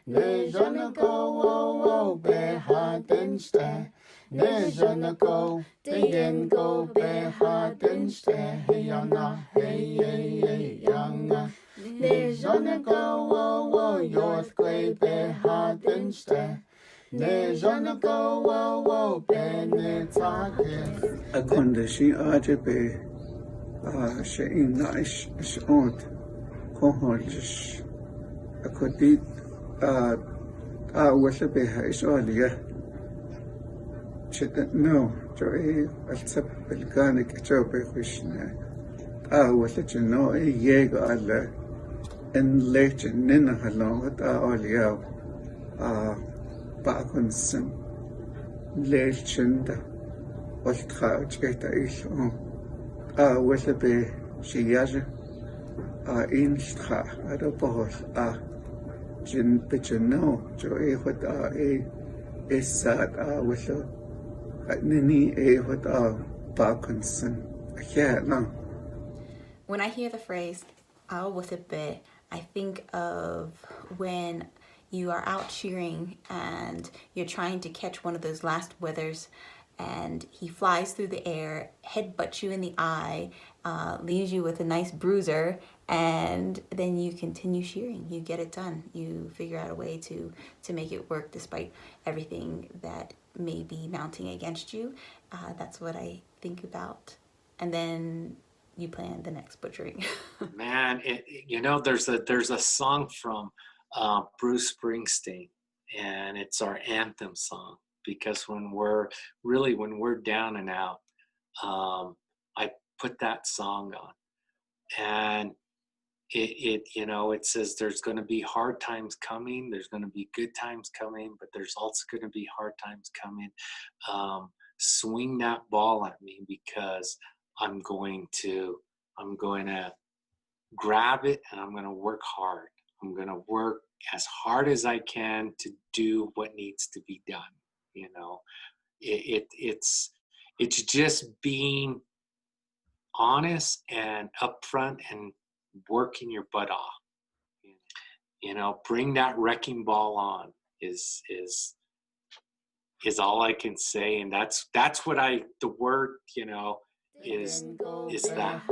Ne jana go wo wo be ha den ste. Ne jana go den go be ha den ste. Hey yana hey hey hey yana. Ne jana go wo wo yorth gwe be ha den ste. Ne jana go wo wo be ne takis. أكون شيء عجبي شيء نعيش شعود كهولش أكوديت أول بها إسرائيلية شد نو جوي السب بالكانك جو بيخشنا أول جنو يجا على إن ليش ننا هلون أولياء باكون سن ليش شندا والخارج كتايشون أول به شياجة إنشتخا هذا بقول جن بجنو جو إيخد إسات أول نني إيخد باكنسن أحيانا. When I hear the phrase "I'll with a bit," I think of when you are out cheering and you're trying to catch one of those last withers, and he flies through the air, headbutts you in the eye, leaves you with a nice bruiser, and then you continue shearing. You get it done. You figure out a way to make it work despite everything that may be mounting against you. That's what I think about. And then you plan the next butchering. Man, there's a song from Bruce Springsteen, and it's our anthem song, because when we're down and out, I put that song on, and it says there's going to be hard times coming, there's going to be good times coming, but there's also going to be hard times coming. Swing that ball at me, because I'm going to grab it, and I'm going to work hard. I'm going to work as hard as I can to do what needs to be done. It's just being honest and upfront and working your butt off. Bring that wrecking ball on is all I can say, and that's what the word is that.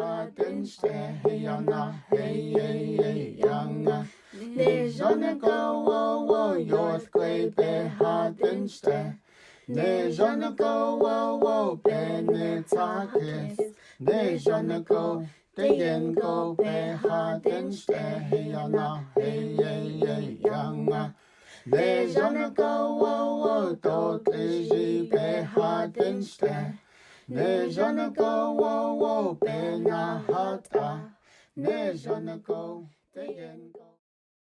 Ne jana go wo wo be ne takis. Ne jana go den go be ha den ste. Hey yana hey hey hey yana. Ne jana go wo wo do kliji be ha den ste. Ne jana go wo wo be na hata. Ne jana go den go.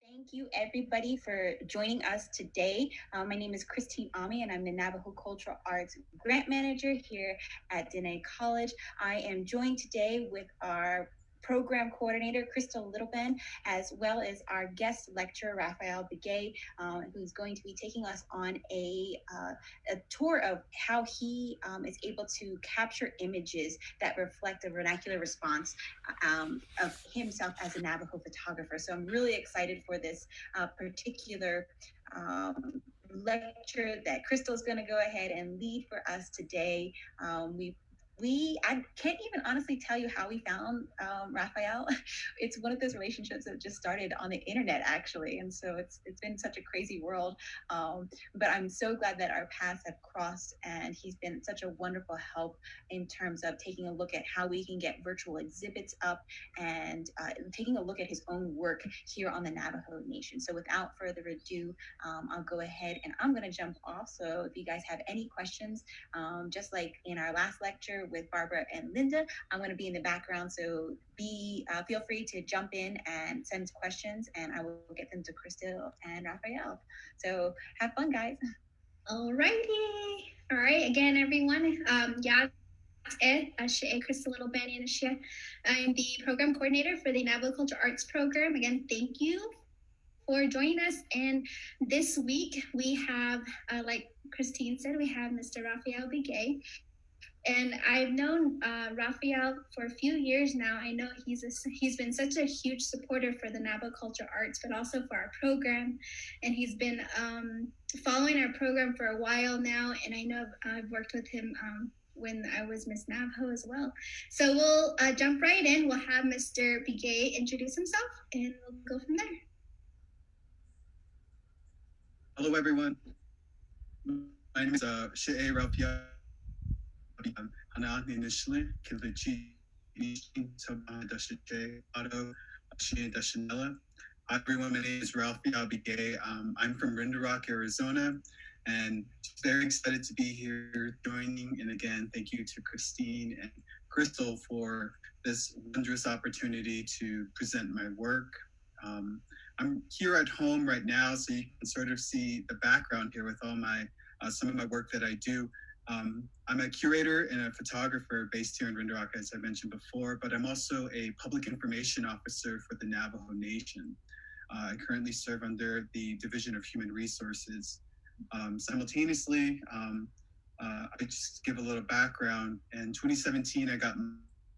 Thank you, everybody, for joining us today. My name is Christine Ami, and I'm the Navajo Cultural Arts Grant Manager here at Diné College. I am joined today with our program coordinator, Crystal Littleben, as well as our guest lecturer, Rapheal Begay, who's going to be taking us on a tour of how he is able to capture images that reflect a vernacular response of himself as a Navajo photographer. So I'm really excited for this particular lecture that Crystal's going to go ahead and lead for us today. I can't even honestly tell you how we found Raphael. It's one of those relationships that just started on the internet, actually, and so it's been such a crazy world. But I'm so glad that our paths have crossed, and he's been such a wonderful help in terms of taking a look at how we can get virtual exhibits up and taking a look at his own work here on the Navajo Nation. So without further ado, I'll go ahead and I'm going to jump off. So if you guys have any questions, just like in our last lecture with Barbara and Linda, I'm going to be in the background. So feel free to jump in and send questions, and I will get them to Crystal and Raphael. So have fun, guys. Alrighty. All right. Again, everyone. Crystal Littleben. I'm the program coordinator for the Navel Culture Arts program. Again, thank you for joining us. And this week we have, like Christine said, we have Mr. Rapheal Begay. And I've known Raphael for a few years now. I know he's been such a huge supporter for the Navajo Culture Arts, but also for our program. And he's been following our program for a while now. And I know I've worked with him when I was Miss Navajo as well. So we'll jump right in. We'll have Mr. Begay introduce himself, and we'll go from there. Hello, everyone. My name is She'e Rapheal Begay. Initially, Kilichi Auto Dashanella. Hi, everyone. My name is Rapheal Begay. I'm from Rinder Rock, Arizona, and very excited to be here joining. And again, thank you to Christine and Crystal for this wondrous opportunity to present my work. I'm here at home right now, so you can sort of see the background here with all my some of my work that I do. I'm a curator and a photographer based here in Rinder Rock, as I mentioned before, but I'm also a public information officer for the Navajo Nation. I currently serve under the Division of Human Resources. Simultaneously, I just give a little background. In 2017, I got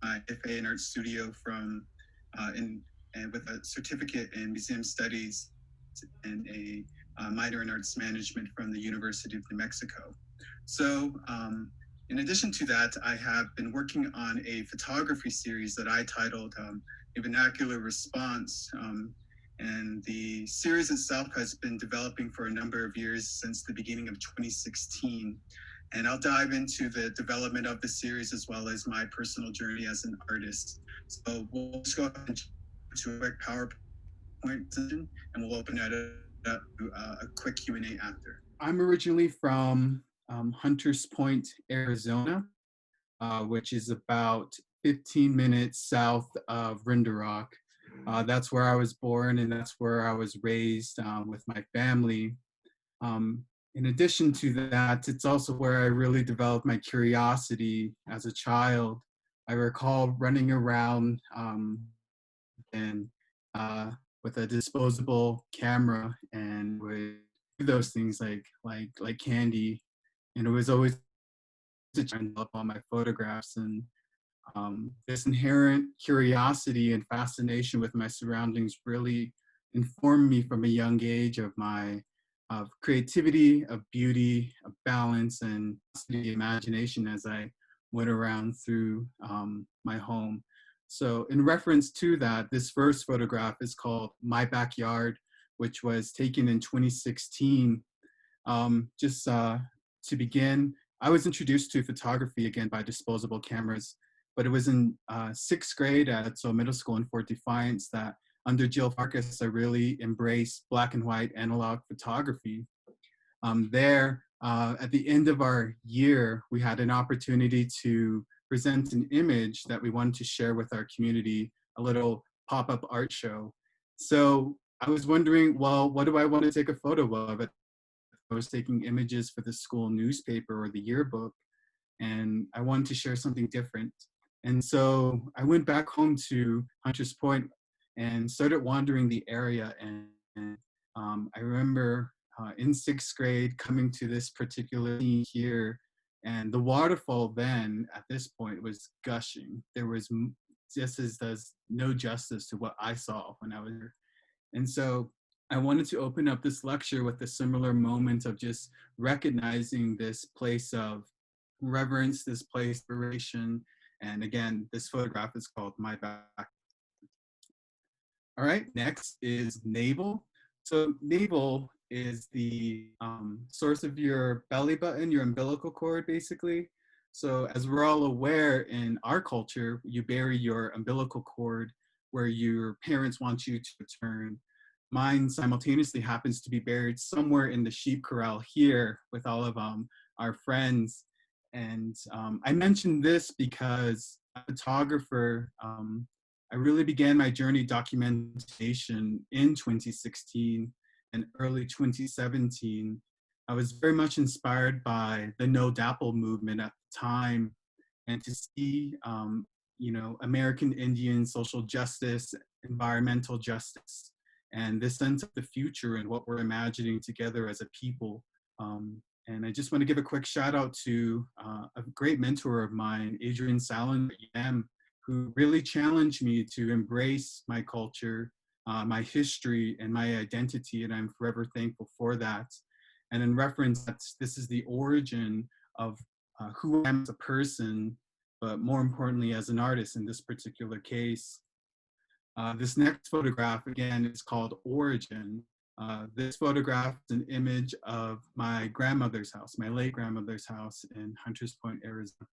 my FA in Art Studio from and with a certificate in museum studies and a minor in arts management from the University of New Mexico. So in addition to that, I have been working on a photography series that I titled A Vernacular Response. And the series itself has been developing for a number of years since the beginning of 2016. And I'll dive into the development of the series as well as my personal journey as an artist. So we'll just go ahead to a quick PowerPoint session, and we'll open it up to a quick Q&A after. I'm originally from Hunters Point, Arizona, which is about 15 minutes south of Rinder Rock. That's where I was born, and that's where I was raised with my family. In addition to that, it's also where I really developed my curiosity as a child. I recall running around and with a disposable camera and would do those things like candy, and it was always to up on my photographs. And this inherent curiosity and fascination with my surroundings really informed me from a young age of creativity, of beauty, of balance, and the imagination as I went around through my home. So in reference to that, this first photograph is called My Backyard, which was taken in 2016. To begin, I was introduced to photography again by disposable cameras, but it was in 6th grade at middle school in Fort Defiance that under Jill Farkas, I really embraced black and white analog photography. At the end of our year, we had an opportunity to present an image that we wanted to share with our community, a little pop-up art show. So I was wondering, well, what do I want to take a photo of? I was taking images for the school newspaper or the yearbook, and I wanted to share something different. And so I went back home to Hunters Point and started wandering the area. And I remember in 6th grade coming to this particular scene here, and the waterfall then at this point was gushing. There was does no justice to what I saw when I was here. And so I wanted to open up this lecture with a similar moment of just recognizing this place of reverence, this place of inspiration. And again, this photograph is called My Back. All right, next is navel. So navel is the source of your belly button, your umbilical cord, basically. So as we're all aware, in our culture, you bury your umbilical cord where your parents want you to return. Mine simultaneously happens to be buried somewhere in the sheep corral here with all of our friends. And I mentioned this because as a photographer, I really began my journey documentation in 2016 and early 2017. I was very much inspired by the No Dapple movement at the time, and to see, American Indian social justice, environmental justice, and this sense of the future and what we're imagining together as a people And I just want to give a quick shout out to a great mentor of mine, Adrian Sallin, who really challenged me to embrace my culture, my history, and my identity, and I'm forever thankful for that. And in reference, this is the origin of who I am as a person, but more importantly as an artist in this particular case. This next photograph, again, is called Origin. This photograph is an image of my grandmother's house, my late grandmother's house in Hunters Point, Arizona.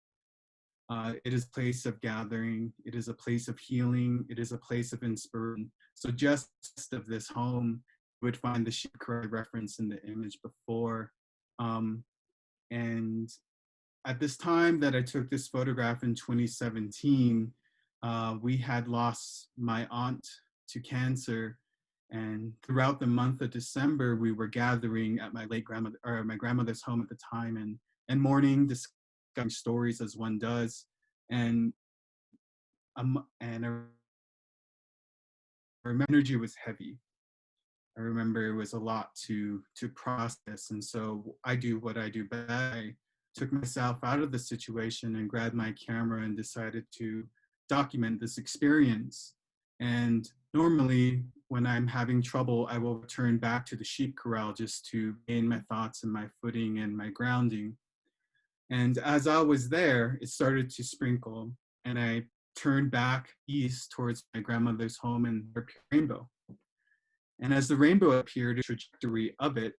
It is a place of gathering. It is a place of healing. It is a place of inspiration. So just of this home, you would find the sheep cry reference in the image before. And at this time that I took this photograph in 2017, we had lost my aunt to cancer. And throughout the month of December, we were gathering at my my grandmother's home at the time and mourning, discussing stories as one does. And our energy was heavy. I remember it was a lot to process. And so I do what I do best. I took myself out of the situation and grabbed my camera and decided to document this experience. And normally when I'm having trouble, I will return back to the sheep corral just to gain my thoughts and my footing and my grounding. And as I was there, it started to sprinkle, and I turned back east towards my grandmother's home and there appeared a rainbow. And as the rainbow appeared, the trajectory of it,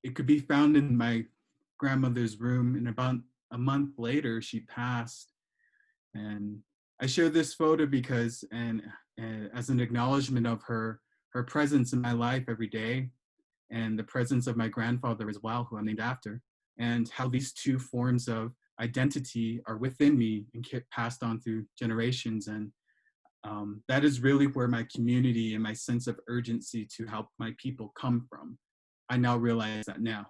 it could be found in my grandmother's room. And about a month later, she passed. And I share this photo because, and as an acknowledgement of her presence in my life every day, and the presence of my grandfather as well, who I'm named after, and how these two forms of identity are within me and get passed on through generations. And that is really where my community and my sense of urgency to help my people come from. I now realize that now.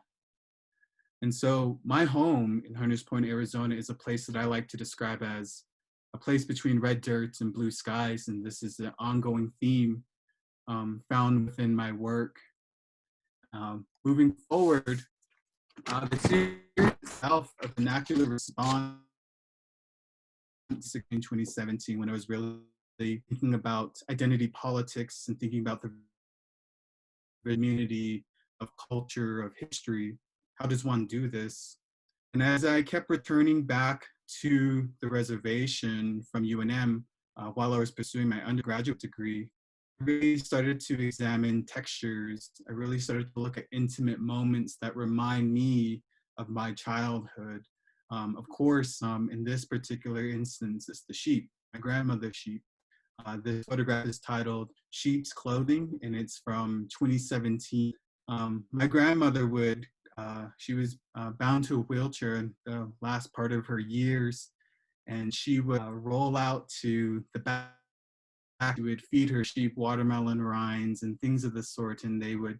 And so my home in Hunters Point, Arizona is a place that I like to describe as a place between red dirt and blue skies. And this is an ongoing theme found within my work. Moving forward, the series itself, A Vernacular Response, in 2017, when I was really thinking about identity politics and thinking about the community of culture, of history. How does one do this? And as I kept returning back to the reservation from UNM while I was pursuing my undergraduate degree, I really started to examine textures. I really started to look at intimate moments that remind me of my childhood. Of course, in this particular instance, it's the sheep, my grandmother's sheep. This photograph is titled Sheep's Clothing, and it's from 2017. My grandmother she was bound to a wheelchair in the last part of her years, and she would roll out to the back. She would feed her sheep watermelon rinds and things of the sort, and they would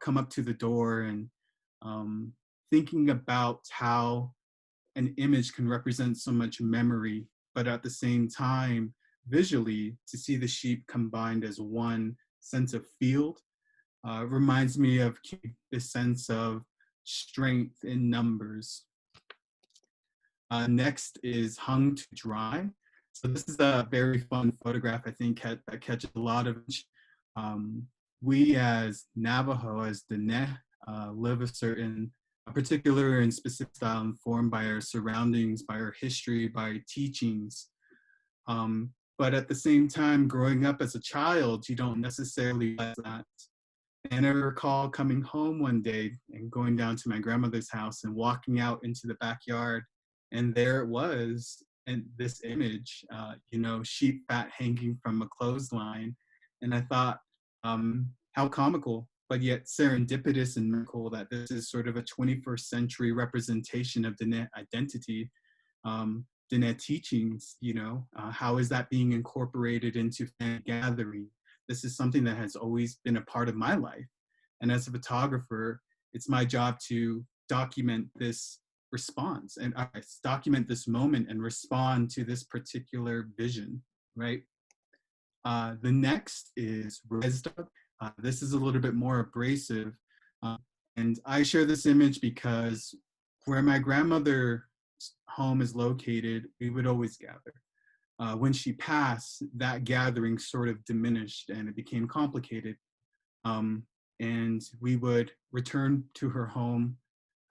come up to the door. And thinking about how an image can represent so much memory, but at the same time, visually, to see the sheep combined as one sense of field reminds me of this sense of strength in numbers. Next is Hung to Dry. So this is a very fun photograph, I think, that catches a lot of we as Navajo, as Diné, live a particular and specific style informed by our surroundings, by our history, by our teachings. But at the same time, growing up as a child, you don't necessarily realize that. And I recall coming home one day and going down to my grandmother's house and walking out into the backyard, and there it was, and this image, sheep fat hanging from a clothesline. And I thought, how comical, but yet serendipitous and miracle that this is sort of a 21st century representation of Diné identity, Diné teachings. How is that being incorporated into family gathering? This is something that has always been a part of my life. And as a photographer, it's my job to document this response and document this moment and respond to this particular vision, right? The next is res dog. This is a little bit more abrasive. And I share this image because where my grandmother's home is located, we would always gather. When she passed, that gathering sort of diminished and it became complicated. And we would return to her home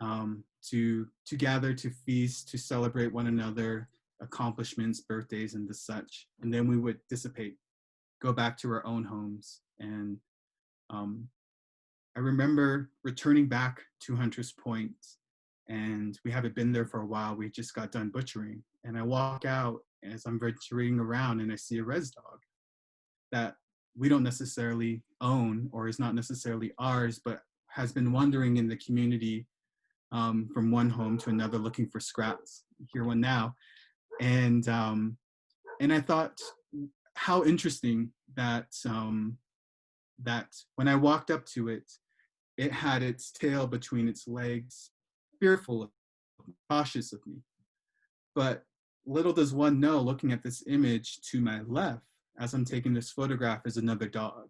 to gather, to feast, to celebrate one another, accomplishments, birthdays, and the such. And then we would dissipate, go back to our own homes. And I remember returning back to Hunter's Point, and we haven't been there for a while. We just got done butchering. And I walk out as I'm venturing around and I see a res dog that we don't necessarily own or is not necessarily ours, but has been wandering in the community from one home to another looking for scraps. Here one now. And I thought how interesting that that when I walked up to it, it had its tail between its legs, fearful of me, cautious of me. But little does one know, looking at this image to my left, as I'm taking this photograph, is another dog.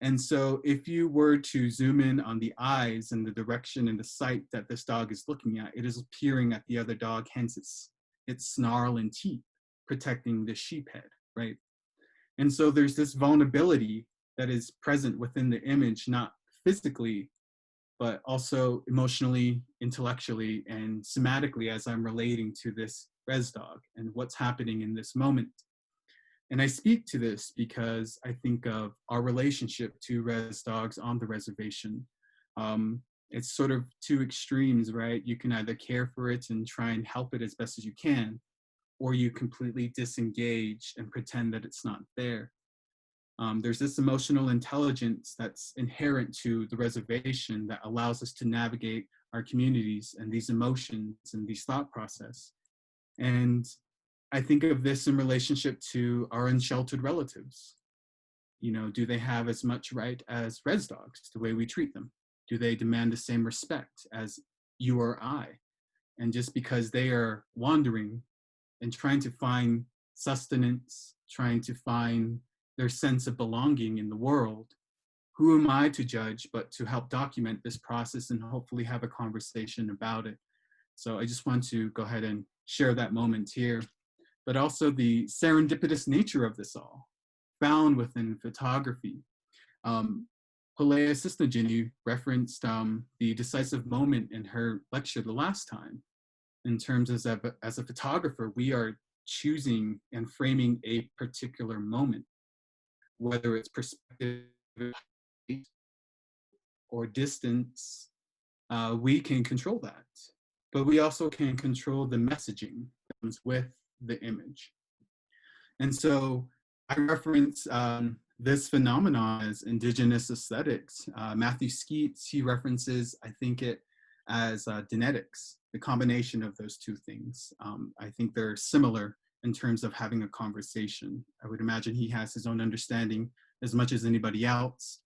And so if you were to zoom in on the eyes and the direction and the sight that this dog is looking at, it is peering at the other dog, hence its snarl and teeth protecting the sheep head, right? And so there's this vulnerability that is present within the image, not physically, but also emotionally, intellectually, and somatically as I'm relating to this res dog and what's happening in this moment. And I speak to this because I think of our relationship to res dogs on the reservation. It's sort of two extremes, right? You can either care for it and try and help it as best as you can, or you completely disengage and pretend that it's not there. There's this emotional intelligence that's inherent to the reservation that allows us to navigate our communities and these emotions and these thought process. And I think of this in relationship to our unsheltered relatives. You know, do they have as much right as res dogs, the way we treat them? Do they demand the same respect as you or I? And just because they are wandering and trying to find sustenance, trying to find their sense of belonging in the world, who am I to judge but to help document this process and hopefully have a conversation about it? So I just want to go ahead and share that moment here, but also the serendipitous nature of this all found within photography. Pelea Cisnagini referenced the decisive moment in her lecture the last time. In terms as a photographer, we are choosing and framing a particular moment, whether it's perspective or distance, we can control that. But we also can control the messaging that comes with the image. And so I reference this phenomenon as Indigenous Aesthetics. Matthew Skeets, he references, I think it as genetics, the combination of those two things. I think they're similar in terms of having a conversation. I would imagine he has his own understanding as much as anybody else.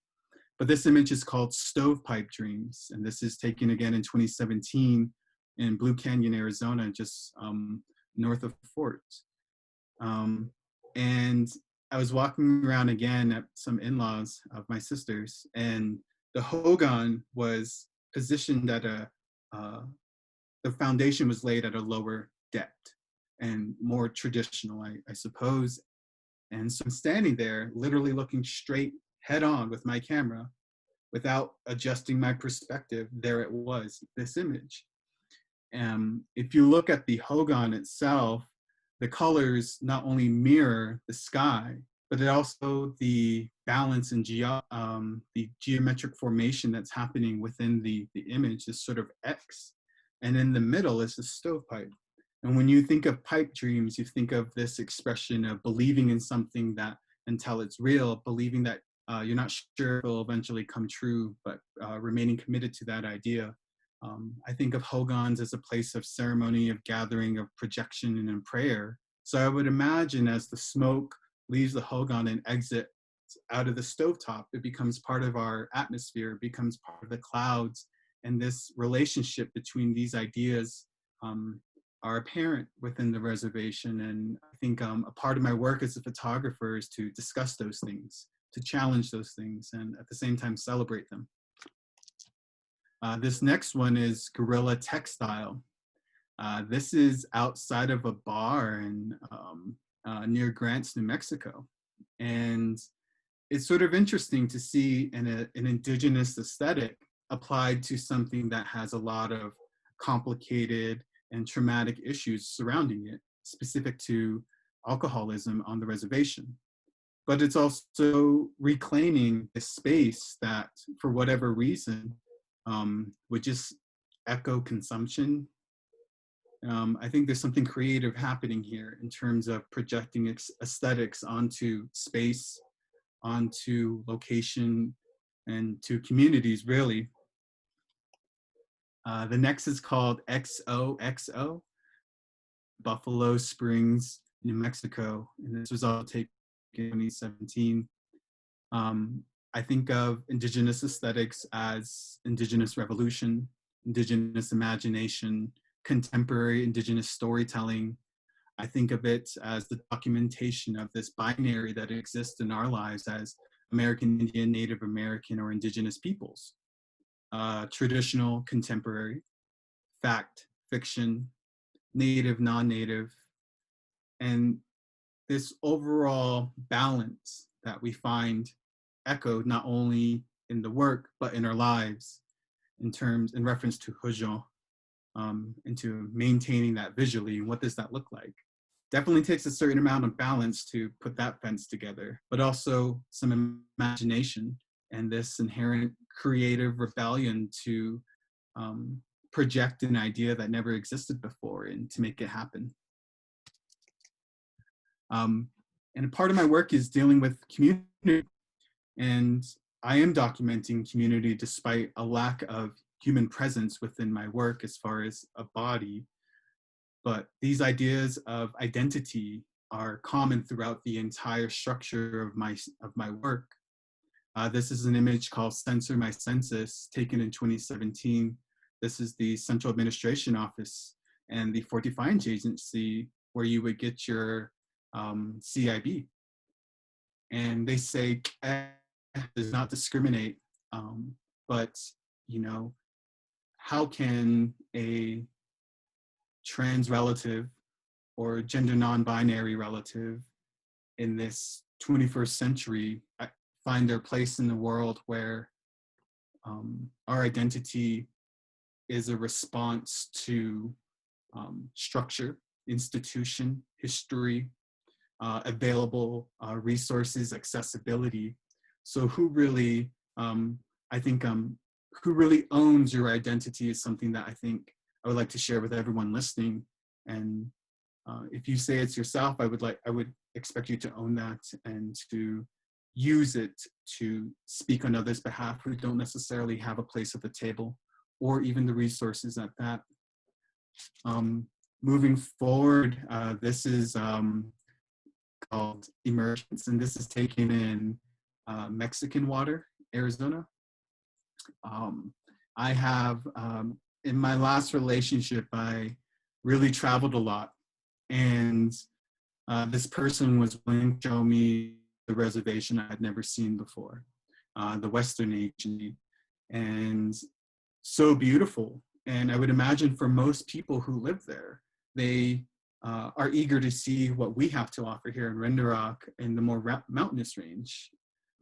But this image is called Stovepipe Dreams, and this is taken again in 2017 in Blue Canyon, Arizona, just north of Fort. And I was walking around again at some in-laws of my sisters, and the hogan was positioned at the foundation was laid at a lower depth and more traditional, I suppose. And so I'm standing there, literally looking straight head on with my camera without adjusting my perspective. There it was, this image. If you look at the hogan itself, the colors not only mirror the sky, but it also the balance and the geometric formation that's happening within the image, this sort of X. And in the middle is the stovepipe. And when you think of pipe dreams, you think of this expression of believing in something that until it's real, believing that you're not sure if it'll eventually come true, but remaining committed to that idea. I think of hogans as a place of ceremony, of gathering, of projection, and in prayer. So I would imagine as the smoke leaves the hogan and exits out of the stovetop, it becomes part of our atmosphere, it becomes part of the clouds, and this relationship between these ideas are apparent within the reservation. And I think a part of my work as a photographer is to discuss those things, to challenge those things, and at the same time celebrate them. This next one is Guerrilla Textile. This is outside of a bar in, near Grants, New Mexico. And it's sort of interesting to see an indigenous aesthetic applied to something that has a lot of complicated and traumatic issues surrounding it, specific to alcoholism on the reservation. But it's also reclaiming a space that, for whatever reason, would just echo consumption. I think there's something creative happening here in terms of projecting aesthetics onto space, onto location, and to communities, really. The next is called XOXO, Buffalo Springs, New Mexico, and this was all taken in 2017. I think of indigenous aesthetics as indigenous revolution, indigenous imagination, contemporary indigenous storytelling. I think of it as the documentation of this binary that exists in our lives as American Indian, Native American, or indigenous peoples. Traditional, contemporary, fact, fiction, native, non-native, and this overall balance that we find echoed not only in the work, but in our lives in reference to Hujong, into maintaining that visually. And what does that look like? Definitely takes a certain amount of balance to put that fence together, but also some imagination and this inherent creative rebellion to project an idea that never existed before and to make it happen. And a part of my work is dealing with community, and I am documenting community despite a lack of human presence within my work as far as a body. But these ideas of identity are common throughout the entire structure of my work. This is an image called Censor My Census, taken in 2017. This is the Central Administration Office and the Fortifying Agency where you would get your CIB. And they say does not discriminate, but how can a trans relative or gender non-binary relative in this 21st century find their place in the world where our identity is a response to structure, institution, history, available resources, accessibility. So who really, who really owns your identity is something that I think I would like to share with everyone listening. And if you say it's yourself, I would expect you to own that and to use it to speak on others' behalf who don't necessarily have a place at the table or even the resources at that. Moving forward, this is called Emergence, and this is taken in Mexican water, Arizona. I have, in my last relationship, I really traveled a lot, and this person was willing to show me the reservation I had never seen before, the Western Agency, and so beautiful. And I would imagine for most people who live there, they are eager to see what we have to offer here in Rinderach in the more mountainous range.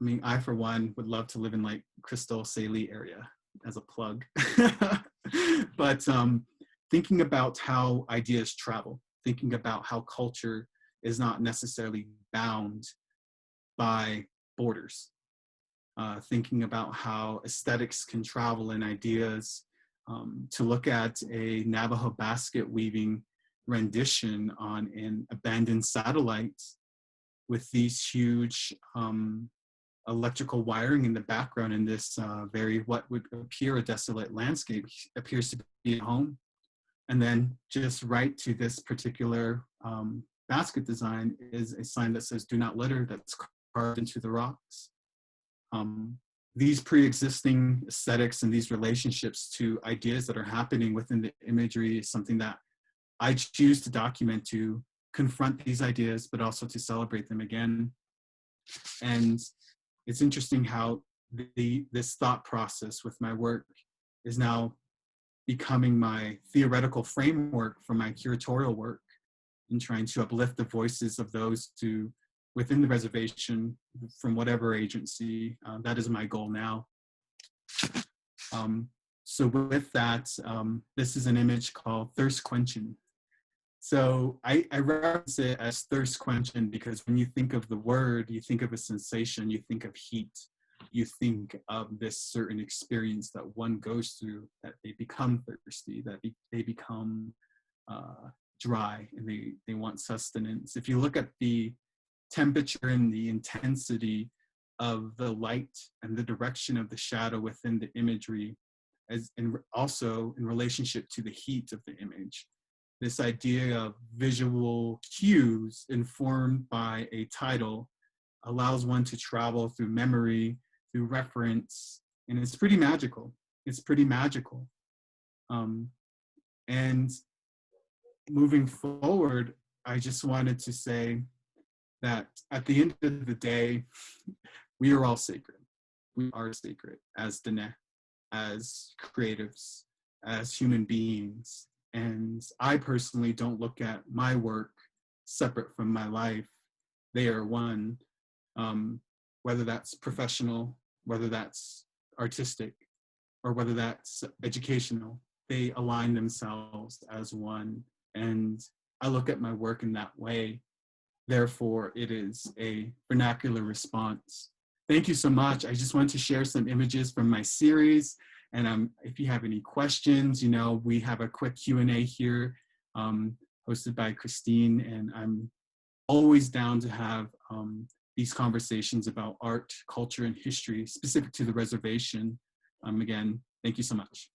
I mean, I, for one, would love to live in like Crystal Saley area as a plug. But thinking about how ideas travel, thinking about how culture is not necessarily bound by borders, thinking about how aesthetics can travel and ideas, to look at a Navajo basket weaving rendition on an abandoned satellite with these huge electrical wiring in the background in this very, what would appear a desolate landscape, appears to be a home. And then just right to this particular basket design is a sign that says "Do not litter," that's carved into the rocks. These pre-existing aesthetics and these relationships to ideas that are happening within the imagery is something that I choose to document to confront these ideas, but also to celebrate them again. And it's interesting how this thought process with my work is now becoming my theoretical framework for my curatorial work in trying to uplift the voices of those within the reservation from whatever agency. That is my goal now. So with that, this is an image called Thirst Quenching. So I reference it as thirst quenching because when you think of the word, you think of a sensation, you think of heat, you think of this certain experience that one goes through, that they become thirsty, that they become dry, and they want sustenance. If you look at the temperature and the intensity of the light and the direction of the shadow within the imagery, also in relationship to the heat of the image, this idea of visual cues informed by a title allows one to travel through memory, through reference, and it's pretty magical. It's pretty magical. And moving forward, I just wanted to say that at the end of the day, we are all sacred. We are sacred as Dene, as creatives, as human beings. And I personally don't look at my work separate from my life. They are one, whether that's professional, whether that's artistic, or whether that's educational. They align themselves as one. And I look at my work in that way. Therefore, it is a vernacular response. Thank you so much. I just want to share some images from my series. And if you have any questions, we have a quick Q&A here hosted by Christine. And I'm always down to have these conversations about art, culture, and history specific to the reservation. Again, thank you so much.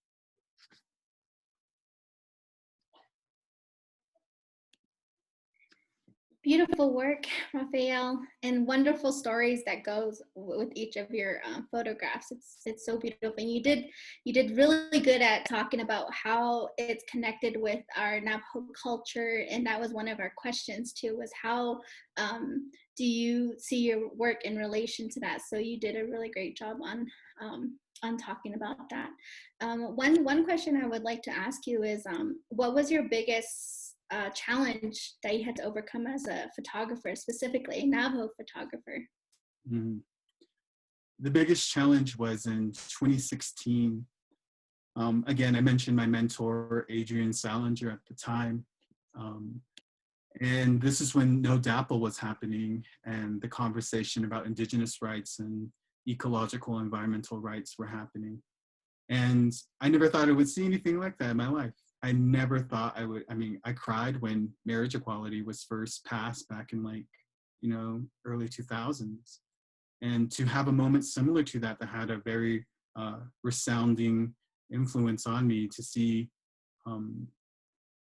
Beautiful work, Raphael, and wonderful stories that goes with each of your photographs. It's so beautiful, and you did really good at talking about how it's connected with our Navajo culture, and that was one of our questions too. Was how do you see your work in relation to that? So you did a really great job on talking about that. One question I would like to ask you is, what was your biggest challenge that you had to overcome as a photographer, specifically a Navajo photographer? Mm-hmm. The biggest challenge was in 2016. Again, I mentioned my mentor, Adrian Salinger, at the time. And this is when No DAPL was happening, and the conversation about Indigenous rights and ecological environmental rights were happening. And I never thought I would see anything like that in my life. I never thought I would. I cried when marriage equality was first passed back in early 2000s. And to have a moment similar to that had a very resounding influence on me, to see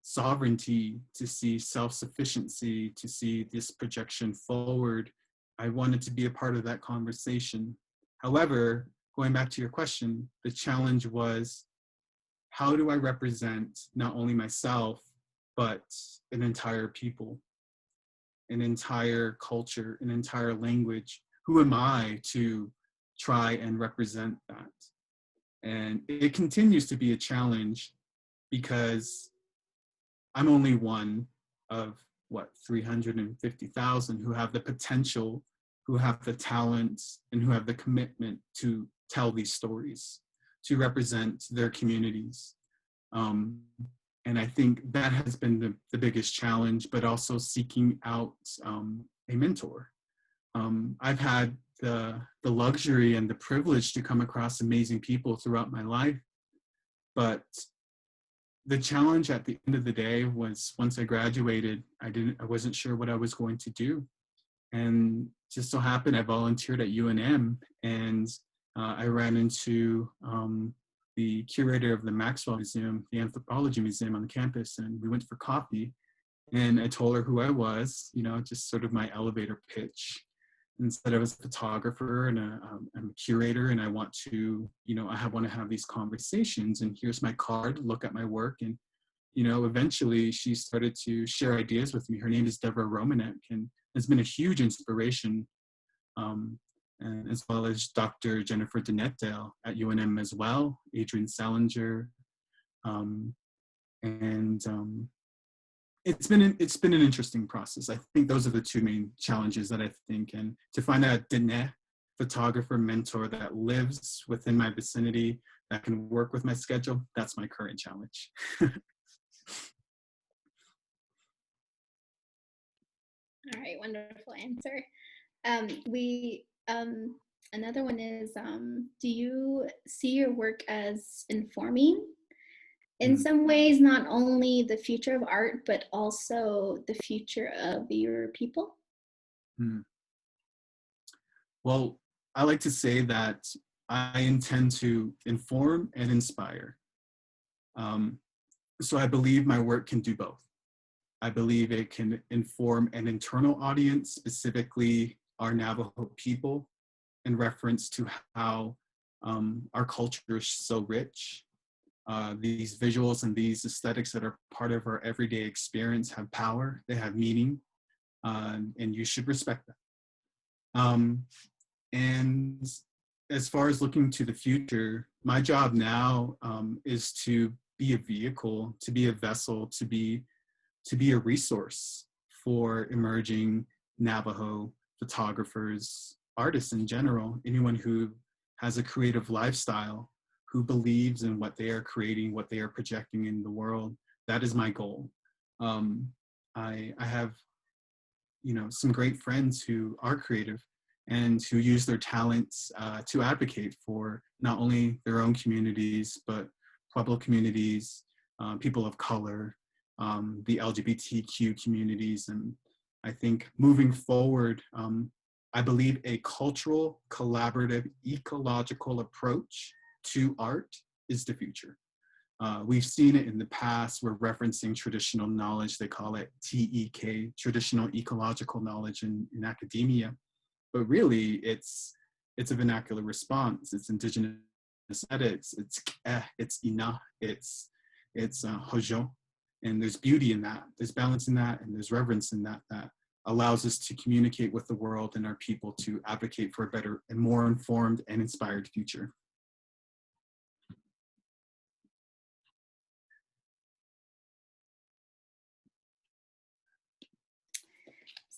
sovereignty, to see self-sufficiency, to see this projection forward. I wanted to be a part of that conversation. However, going back to your question, the challenge was, how do I represent not only myself, but an entire people, an entire culture, an entire language? Who am I to try and represent that? And it continues to be a challenge because I'm only one of 350,000 who have the potential, who have the talent, and who have the commitment to tell these stories, to represent their communities. And I think that has been the biggest challenge, but also seeking out a mentor. I've had the luxury and the privilege to come across amazing people throughout my life, but the challenge at the end of the day was, once I graduated, I wasn't sure what I was going to do. And just so happened I volunteered at UNM, and I ran into the curator of the Maxwell Museum, the Anthropology Museum on campus, and we went for coffee. And I told her who I was, just sort of my elevator pitch. And said I was a photographer and I'm a curator, and I want to, want to have these conversations. And here's my card, look at my work. And you know, eventually she started to share ideas with me. Her name is Deborah Romanek, and has been a huge inspiration, and as well as Dr. Jennifer Denetdale at UNM as well, Adrian Salinger, it's been an interesting process. I think those are the two main challenges that I think, and to find a Dene photographer mentor that lives within my vicinity, that can work with my schedule, that's my current challenge. All right, wonderful answer. Another one is, do you see your work as informing in some ways, not only the future of art, but also the future of your people? Well, I like to say that I intend to inform and inspire. So I believe my work can do both. I believe it can inform an internal audience, specifically our Navajo people, in reference to how our culture is so rich. These visuals and these aesthetics that are part of our everyday experience have power, they have meaning, and you should respect them. And as far as looking to the future, my job now is to be a vehicle, to be a vessel, to be a resource for emerging Navajo photographers, artists in general, anyone who has a creative lifestyle, who believes in what they are creating, what they are projecting in the world. That is my goal. I have, you know, some great friends who are creative and who use their talents to advocate for not only their own communities, but Pueblo communities, people of color, the LGBTQ communities. And I think moving forward, I believe a cultural, collaborative, ecological approach to art is the future. We've seen it in the past. We're referencing traditional knowledge. They call it TEK, traditional ecological knowledge in academia. But really, it's a vernacular response. It's indigenous aesthetics. It's ina. It's hojo. And there's beauty in that. There's balance in that, and there's reverence in that. That allows us to communicate with the world and our people to advocate for a better and more informed and inspired future.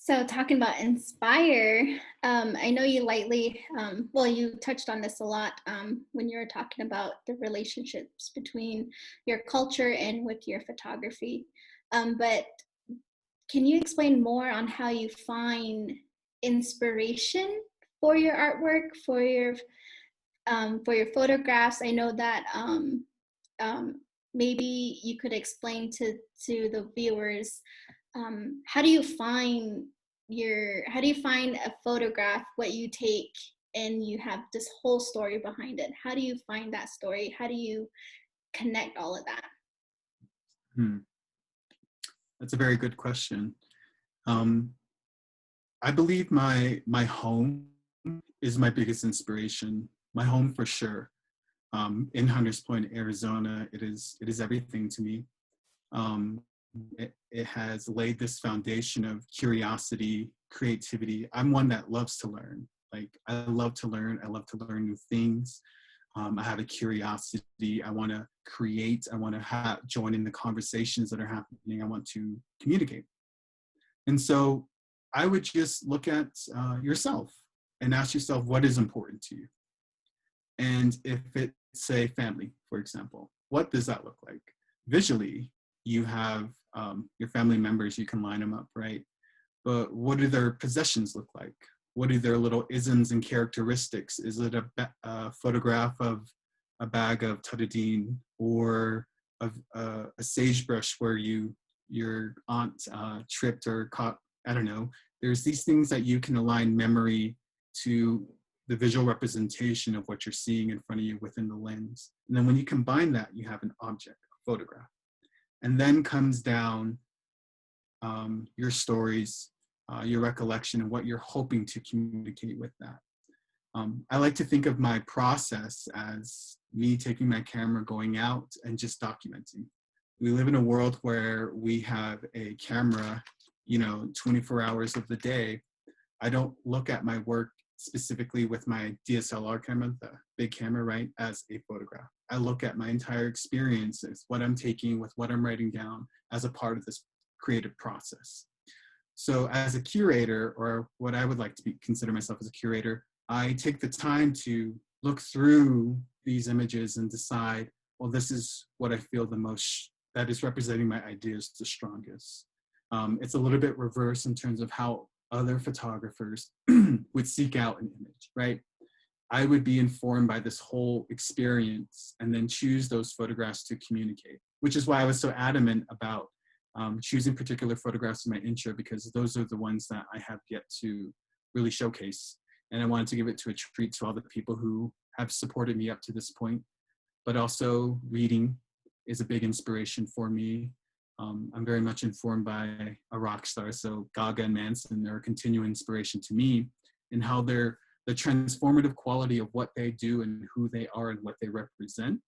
So talking about inspire, I know you lightly, well, you touched on this a lot when you were talking about the relationships between your culture and with your photography. But can you explain more on how you find inspiration for your artwork, for your photographs? I know that maybe you could explain to the viewers, how do you find a photograph, what you take, and you have this whole story behind it? How do you find that story? How do you connect all of that? That's a very good question. I believe my home is my biggest inspiration. My home for sure. In Hunters Point, Arizona, it is everything to me. It has laid this foundation of curiosity, creativity. I'm one that loves to learn. Like, I love to learn. I love to learn new things. I have a curiosity. I want to create. I want to join in the conversations that are happening. I want to communicate. And so I would just look at yourself and ask yourself, what is important to you? And if it's, say, family, for example, what does that look like? Visually, you have your family members, you can line them up, right? But what do their possessions look like? What are their little isms and characteristics? Is it a photograph of a bag of Tadadine, or of a sagebrush where your aunt tripped or caught? I don't know. There's these things that you can align memory to the visual representation of what you're seeing in front of you within the lens. And then when you combine that, you have an object, a photograph. And then comes down your stories, your recollection, and what you're hoping to communicate with that. I like to think of my process as me taking my camera, going out, and just documenting. We live in a world where we have a camera, 24 hours of the day. I don't look at my work specifically with my DSLR camera, the big camera, right, as a photograph. I look at my entire experiences, what I'm taking with what I'm writing down as a part of this creative process. So as a curator, or what I would like to consider myself as a curator, I take the time to look through these images and decide, well, this is what I feel the most, that is representing my ideas the strongest. It's a little bit reverse in terms of how other photographers would seek out an image, right? I would be informed by this whole experience and then choose those photographs to communicate, which is why I was so adamant about choosing particular photographs in my intro, because those are the ones that I have yet to really showcase. And I wanted to give it to a treat to all the people who have supported me up to this point. But also reading is a big inspiration for me. I'm very much informed by a rock star. So Gaga and Manson are a continuing inspiration to me in how the transformative quality of what they do and who they are and what they represent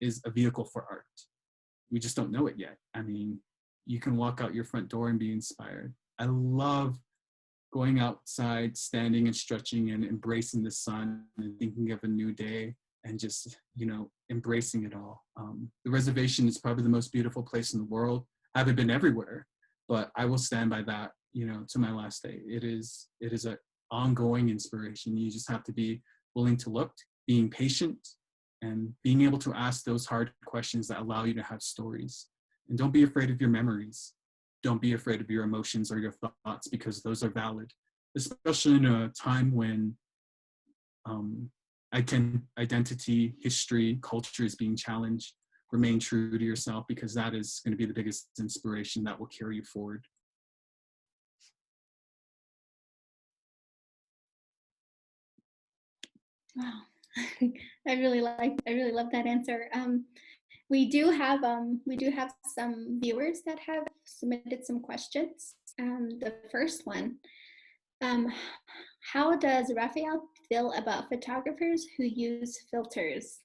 is a vehicle for art. We just don't know it yet. I mean, you can walk out your front door and be inspired. I love going outside, standing and stretching and embracing the sun and thinking of a new day and just, embracing it all. The reservation is probably the most beautiful place in the world. I haven't been everywhere, but I will stand by that, to my last day. It is an ongoing inspiration. You just have to be willing to look, being patient, and being able to ask those hard questions that allow you to have stories. And don't be afraid of your memories. Don't be afraid of your emotions or your thoughts, because those are valid, especially in a time when identity, history, culture is being challenged. Remain true to yourself, because that is going to be the biggest inspiration that will carry you forward. Wow. I really love that answer. We do have some viewers that have submitted some questions. The first one, how does Raphael feel about photographers who use filters?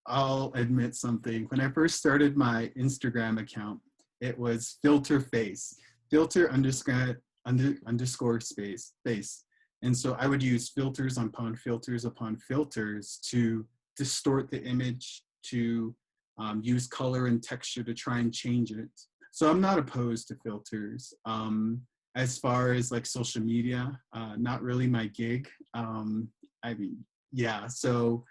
I'll admit something. When I first started my Instagram account, it was filter underscore space. And so I would use filters upon filters upon filters to distort the image, to use color and texture to try and change it. So I'm not opposed to filters. As far as like social media, not really my gig. So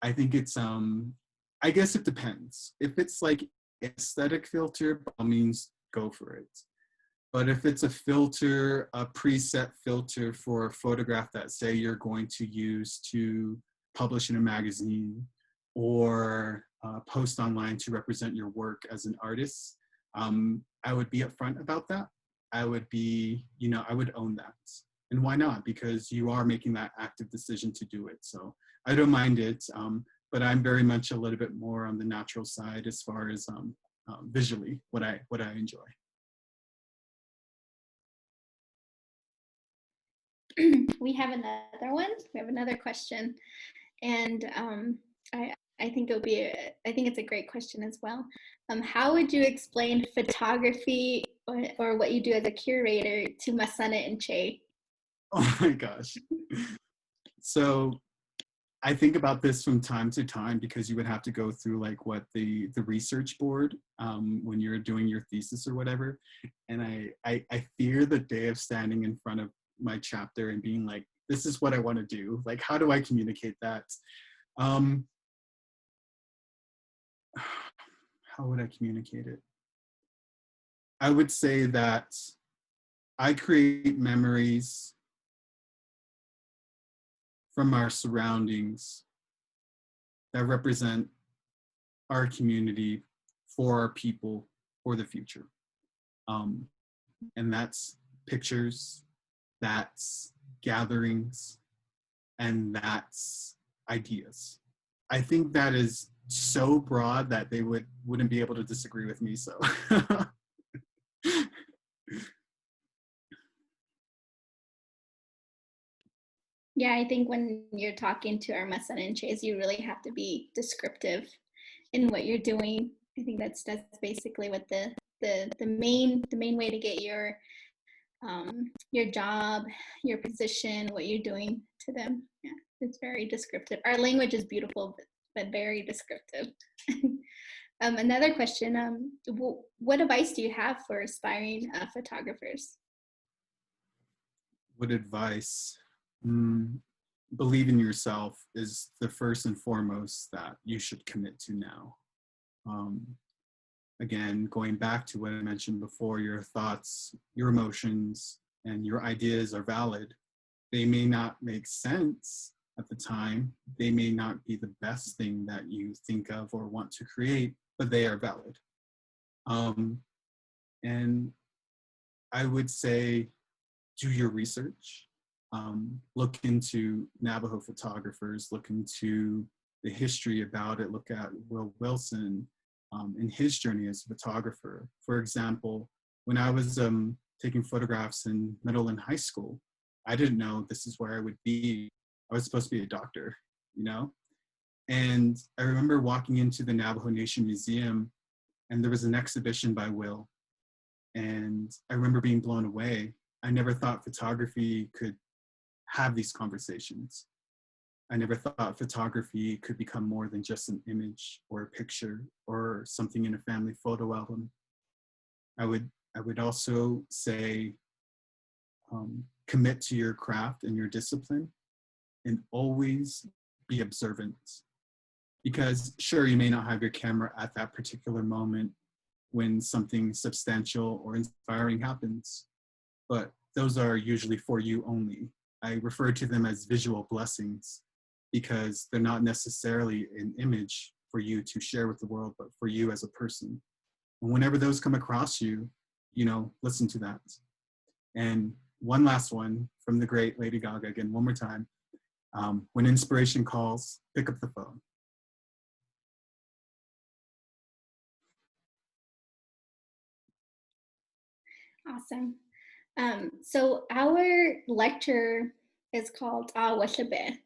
I think it's, I guess it depends. If it's like aesthetic filter, by all means, go for it. But if it's a filter, a preset filter for a photograph that, say, you're going to use to publish in a magazine or post online to represent your work as an artist, I would be upfront about that. I would be, I would own that. And why not? Because you are making that active decision to do it. So I don't mind it, but I'm very much a little bit more on the natural side as far as visually what I enjoy. We have another one. We have another question, and I think it's a great question as well. How would you explain photography or what you do as a curator to Masana and Che? Oh my gosh. So I think about this from time to time, because you would have to go through like what the research board when you're doing your thesis or whatever. And I fear the day of standing in front of my chapter and being like, this is what I want to do. Like, how do I communicate that? How would I communicate it? I would say that I create memories from our surroundings that represent our community, for our people, for the future. And that's pictures, that's gatherings, and that's ideas. I think that is so broad that they wouldn't be able to disagree with me, so. Yeah, I think when you're talking to our Masanenches, you really have to be descriptive in what you're doing. I think that's basically what the main way to get your job, your position, what you're doing to them. Yeah, it's very descriptive. Our language is beautiful, but very descriptive. Another question, what advice do you have for aspiring photographers? What advice? Believe in yourself is the first and foremost that you should commit to now. Again, going back to what I mentioned before, your thoughts, your emotions, and your ideas are valid. They may not make sense at the time. They may not be the best thing that you think of or want to create, but they are valid. And I would say, do your research. Look into Navajo photographers, look into the history about it, look at Will Wilson and his journey as a photographer. For example, when I was taking photographs in middle and high school, I didn't know this is where I would be. I was supposed to be a doctor, you know? And I remember walking into the Navajo Nation Museum, and there was an exhibition by Will. And I remember being blown away. I never thought photography could have these conversations. I never thought photography could become more than just an image or a picture or something in a family photo album. I would also say, commit to your craft and your discipline, and always be observant. Because sure, you may not have your camera at that particular moment when something substantial or inspiring happens, but those are usually for you only. I refer to them as visual blessings because they're not necessarily an image for you to share with the world, but for you as a person. And whenever those come across you, listen to that. And one last one from the great Lady Gaga, again, one more time. When inspiration calls, pick up the phone. Awesome. So our lecture is called Awołí.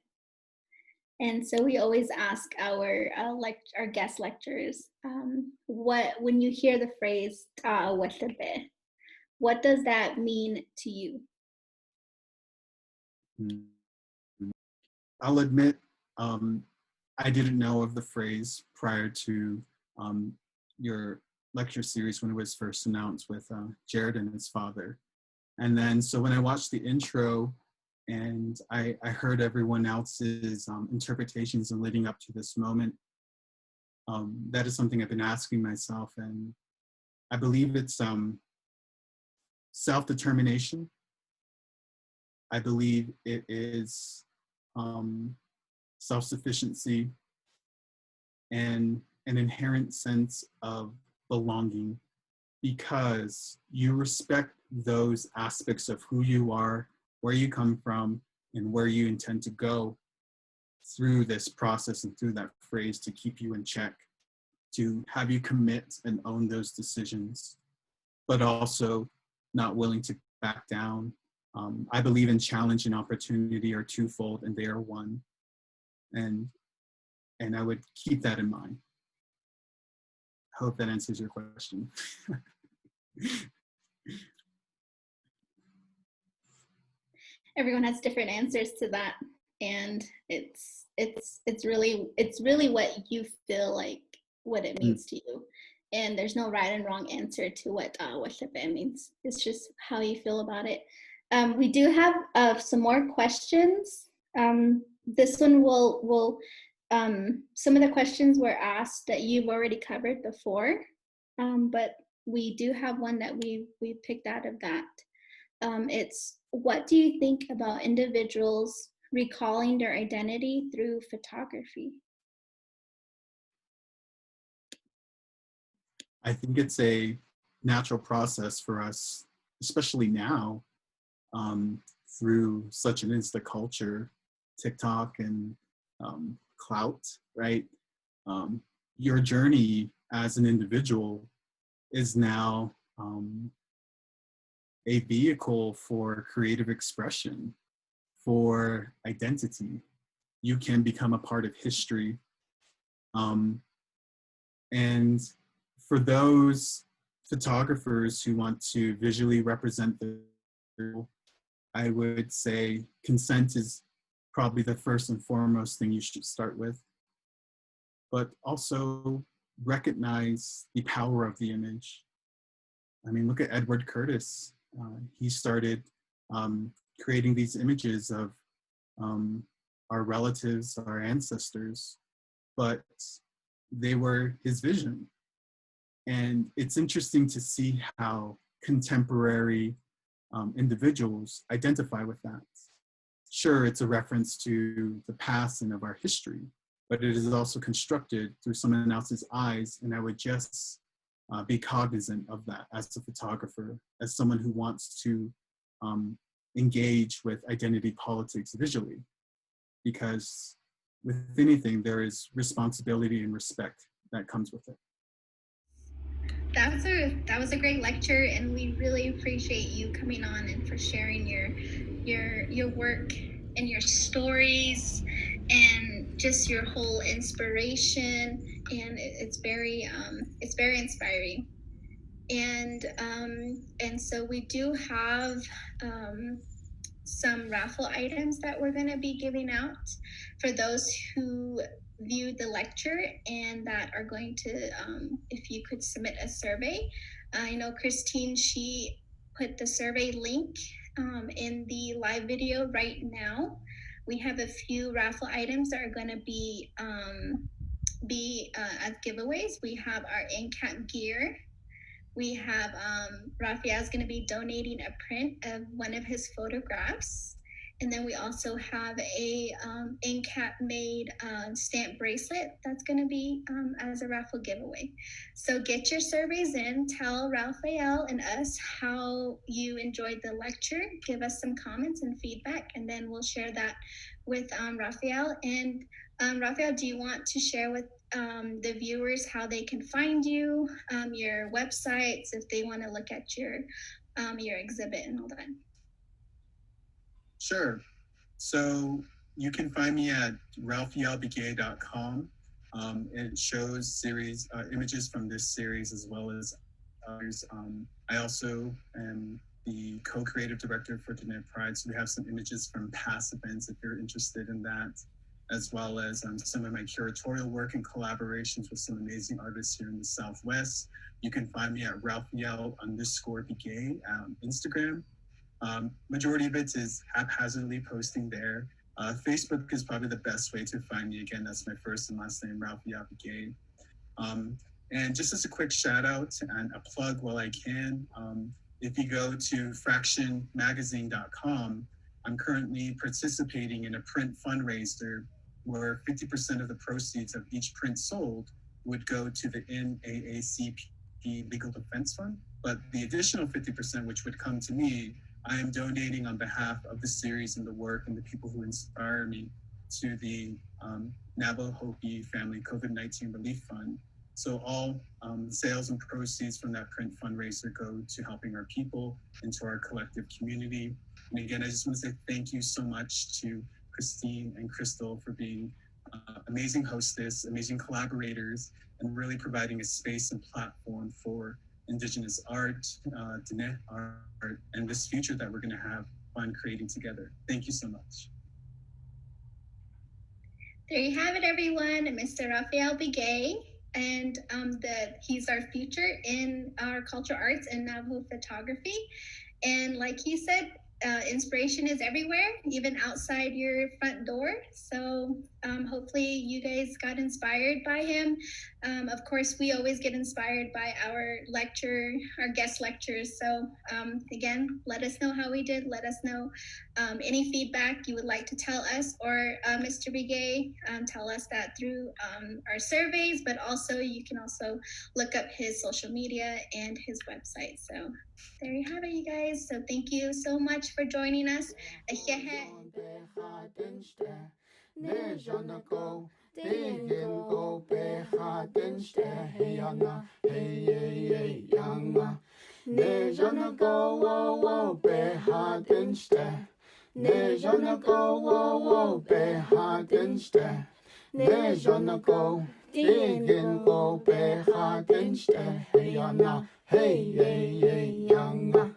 And so we always ask our guest lecturers, when you hear the phrase awołí, what does that mean to you? I'll admit, I didn't know of the phrase prior to your lecture series when it was first announced with Jared and his father. And then, so when I watched the intro and I heard everyone else's interpretations and leading up to this moment, that is something I've been asking myself. And I believe it's self-determination. I believe it is self-sufficiency and an inherent sense of belonging, because you respect those aspects of who you are, where you come from, and where you intend to go through this process and through that phrase to keep you in check, to have you commit and own those decisions, but also not willing to back down. I believe in challenge and opportunity are twofold, and they are one. And I would keep that in mind. I hope that answers your question. Everyone has different answers to that, and it's really what you feel like, what it means to you. And there's no right and wrong answer to what awołí means. It's just how you feel about it. We do have some more questions. This one will some of the questions were asked that you've already covered before, but we do have one that we picked out of that. It's, what do you think about individuals recalling their identity through photography? I think it's a natural process for us, especially now, through such an Insta culture, TikTok and clout, right? Your journey as an individual is now a vehicle for creative expression, for identity. You can become a part of history. And for those photographers who want to visually represent the, I would say consent is probably the first and foremost thing you should start with, but also recognize the power of the image. I mean, look at Edward Curtis. He started creating these images of our relatives, our ancestors, but they were his vision. And it's interesting to see how contemporary individuals identify with that. Sure, it's a reference to the past and of our history, but it is also constructed through someone else's eyes. And I would just be cognizant of that as a photographer, as someone who wants to engage with identity politics visually, because with anything, there is responsibility and respect that comes with it. That was a great lecture, and we really appreciate you coming on and for sharing your work and your stories and just your whole inspiration. And it's very inspiring. And so we do have some raffle items that we're going to be giving out for those who viewed the lecture and that are going to, if you could submit a survey. I know Christine, she put the survey link in the live video right now. We have a few raffle items that are going to be as giveaways. We have our in-cap gear. We have Raphael's going to be donating a print of one of his photographs. And then we also have a in-cap made stamp bracelet that's going to be as a raffle giveaway. So get your surveys in, tell Raphael and us how you enjoyed the lecture, give us some comments and feedback, and then we'll share that with Raphael. And Raphael, do you want to share with the viewers how they can find you, your websites, if they want to look at your exhibit and all that? Sure. So you can find me at raphealbegay.com. It shows series images from this series as well as others. I also am the co-creative director for Tonight Pride, so we have some images from past events if you're interested in that, as well as some of my curatorial work and collaborations with some amazing artists here in the Southwest. You can find me at Rapheal_Begay on Instagram. Majority of it is haphazardly posting there. Facebook is probably the best way to find me. Again, that's my first and last name, Rapheal Begay. And just as a quick shout out and a plug while I can, if you go to fractionmagazine.com, I'm currently participating in a print fundraiser where 50% of the proceeds of each print sold would go to the NAACP Legal Defense Fund. But the additional 50%, which would come to me, I am donating on behalf of the series and the work and the people who inspire me to the Navajo Family COVID-19 Relief Fund. So all sales and proceeds from that print fundraiser go to helping our people and to our collective community. And again, I just want to say thank you so much to Christine and Crystal for being amazing hostess, amazing collaborators, and really providing a space and platform for Indigenous art, Diné art, and this future that we're going to have fun creating together. Thank you so much. There you have it, everyone. Mr. Rapheal Begay, and he's our future in our cultural arts and Navajo photography. And like he said, inspiration is everywhere, even outside your front door. So hopefully you guys got inspired by him. Of course, we always get inspired by our guest lectures. So again, let us know how we did. Let us know any feedback you would like to tell us, or Mr. Begay, tell us that through our surveys, but also you can also look up his social media and his website. So there you have it, you guys. So thank you so much for joining us. Ne jana go wo wo be ha den ste. Ne jana go digin go be ha den ste. Hey yana, hey hey hey yanga.